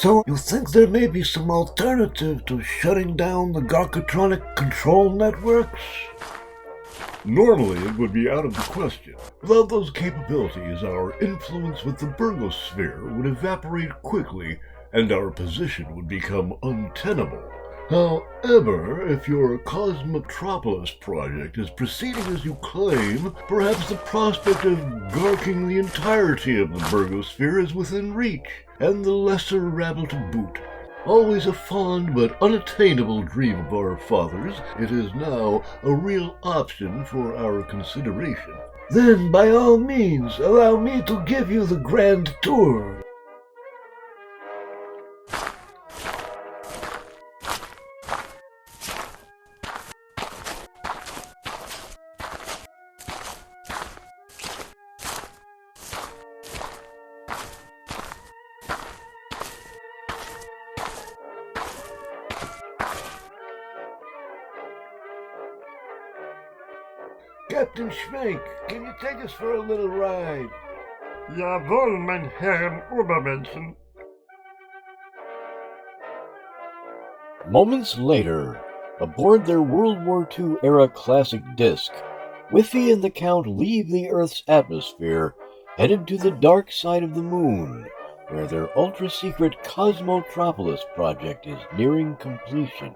So you think there may be some alternative to shutting down the Garkatronic control networks? Normally, it would be out of the question. Without those capabilities, our influence with the Burgosphere would evaporate quickly, and our position would become untenable. However, if your Cosmotropolis project is proceeding as you claim, perhaps the prospect of garking the entirety of the Burgosphere is within reach, and the lesser rabble to boot. Always a fond but unattainable dream of our fathers, it is now a real option for our consideration. Then, by all means, allow me to give you the grand tour. Captain Schwenk, can you take us for a little ride? Jawohl, mein Herren Obermenschen. Moments later, aboard their World War II-era classic disc, Whiffy and the Count leave the Earth's atmosphere, headed to the dark side of the moon, where their ultra-secret Cosmotropolis project is nearing completion.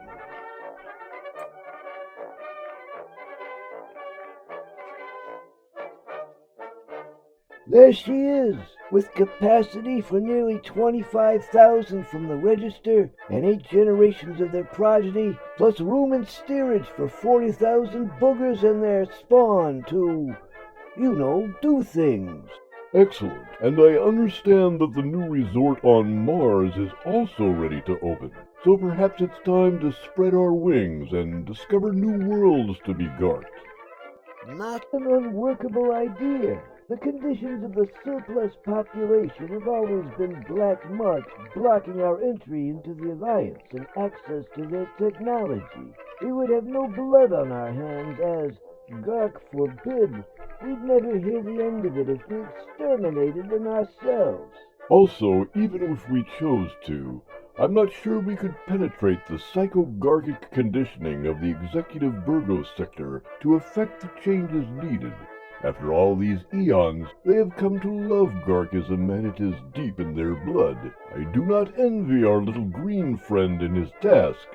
There she is, with capacity for nearly 25,000 from the register and 8 generations of their progeny, plus room and steerage for 40,000 boogers and their spawn to, do things. Excellent, and I understand that the new resort on Mars is also ready to open. So perhaps it's time to spread our wings and discover new worlds to be garked. Not an unworkable idea. The conditions of the surplus population have always been black marks blocking our entry into the Alliance and access to their technology. We would have no blood on our hands as, Gark forbid, we'd never hear the end of it if we exterminated them ourselves. Also, even if we chose to, I'm not sure we could penetrate the psychogargic conditioning of the executive Burgos sector to effect the changes needed. After all these eons, they have come to love Garkism, and it is deep in their blood. I do not envy our little green friend in his task.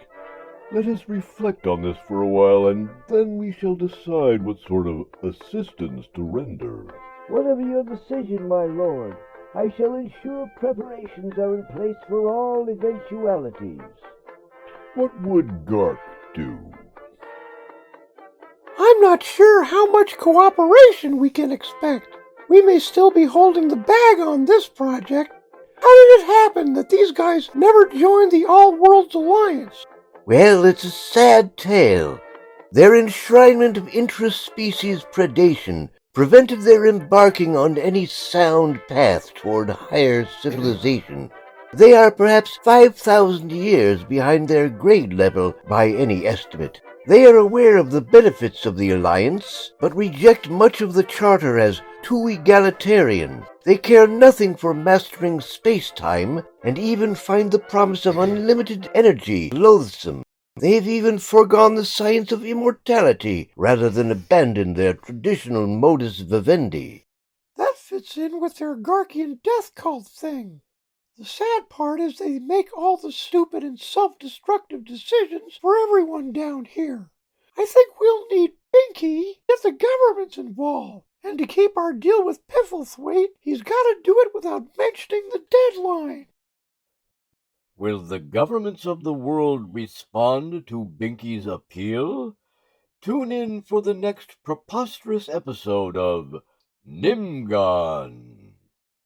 Let us reflect on this for a while, and then we shall decide what sort of assistance to render. Whatever your decision, my lord, I shall ensure preparations are in place for all eventualities. What would Gark do? I'm not sure how much cooperation we can expect. We may still be holding the bag on this project. How did it happen that these guys never joined the All Worlds Alliance? Well, it's a sad tale. Their enshrinement of intraspecies predation prevented their embarking on any sound path toward higher civilization. They are perhaps 5,000 years behind their grade level by any estimate. They are aware of the benefits of the Alliance, but reject much of the Charter as too egalitarian. They care nothing for mastering space-time, and even find the promise of unlimited energy loathsome. They've even foregone the science of immortality, rather than abandon their traditional modus vivendi. That fits in with their Garkian death cult thing. The sad part is they make all the stupid and self-destructive decisions for everyone down here. I think we'll need Binky if the government's involved. And to keep our deal with Pifflethwaite, he's got to do it without mentioning the deadline. Will the governments of the world respond to Binky's appeal? Tune in for the next preposterous episode of Nimgon.